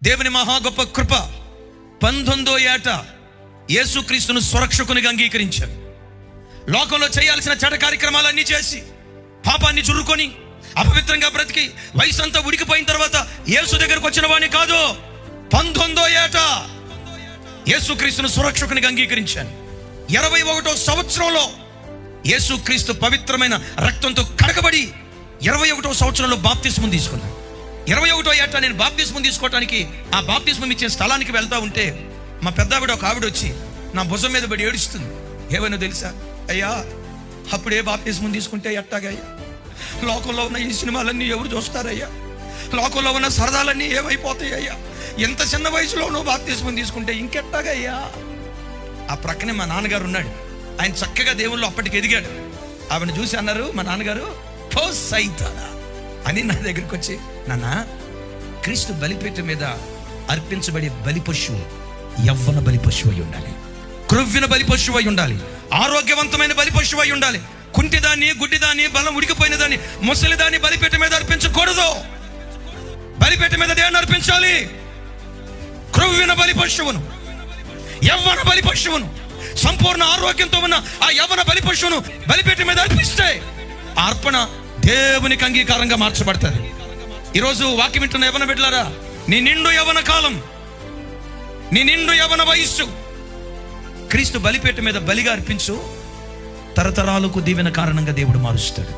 దేవుని మహా గొప్ప కృప 19వ ఏట యేసుక్రీస్తును స్వరక్షకునిగా అంగీకరించారు. లోకంలో చేయాల్సిన చెడ కార్యక్రమాలన్నీ చేసి పాపాన్ని చురుకొని అపవిత్రంగా బ్రతికి వయసు అంతా ఉడికిపోయిన తర్వాత యేసు దగ్గరకు వచ్చిన వాడిని కాదు. 19వ ఏట యేసుక్రీస్తును సురక్షకునిగా అంగీకరించాను. 21వ సంవత్సరంలో యేసుక్రీస్తు పవిత్రమైన రక్తంతో కడగబడి 21వ సంవత్సరంలో బాప్తిస్మం తీసుకున్నాను. 21వ ఏట నేను బాప్తిస్మం తీసుకోవటానికి ఆ బాప్తిస్మం ఇచ్చే స్థలానికి వెళ్తా ఉంటే మా పెద్దావిడ ఒక ఆవిడ వచ్చి నా భుజం మీద పడి ఏడుస్తుంది. ఏమైనా తెలుసా? అయ్యా, అప్పుడే బాప్తిస్మం తీసుకుంటే ఎట్టాగయ్యా? లోకంలో ఉన్న ఈ సినిమాలన్నీ ఎవరు చూస్తారయ్యా? లోకంలో ఉన్న సరదాలన్నీ ఏమైపోతాయి అయ్యా? ఎంత చిన్న వయసులో నువ్వు బాప్తిస్మం తీసుకుంటే ఇంకెట్టాగయ్యా? ఆ ప్రక్కనే మా నాన్నగారు ఉన్నాడు. ఆయన చక్కగా దేవుళ్ళు అప్పటికి ఎదిగాడు. ఆవిడని చూసి అన్నారు మా నాన్నగారు, పో సైతానా అని నా దగ్గరికి వచ్చి, నాన్న, క్రీస్తు బలిపీఠ మీద అర్పించబడే బలి పశువు యవ్వన బలి పశువు అయి ఉండాలి, క్రొవ్విన బలి పశువు అయి ఉండాలి, ఆరోగ్యవంతమైన బలి పశువు అయి ఉండాలి. కుంటిదాన్ని, గుడ్డిదాన్ని, బలం ఉడికిపోయిన దాన్ని, ముసలిదాన్ని బలిపీఠ మీద అర్పించకూడదు. బలిపీఠ మీద దేన్ని అర్పించాలి? క్రొవ్విన బలి పశువును, యవ్వన బలి పశువును, సంపూర్ణ ఆరోగ్యంతో ఉన్న ఆ యవ్వన బలి పశువును బలిపీఠ మీద అర్పిస్తే ఆ అర్పణ దేవునికి అంగీకారంగా మార్చబడుతుంది. ఈరోజు వాక్యం వింటున్న యవ్వన బిడ్డలారా, నీ నిండు యవ్వన కాలం, నీ నిండు యవ్వన వయస్సు క్రీస్తు బలిపీఠ మీద బలిగా అర్పించు. తరతరాలకు దీవెన కారణంగా దేవుడు మారుస్తాడు.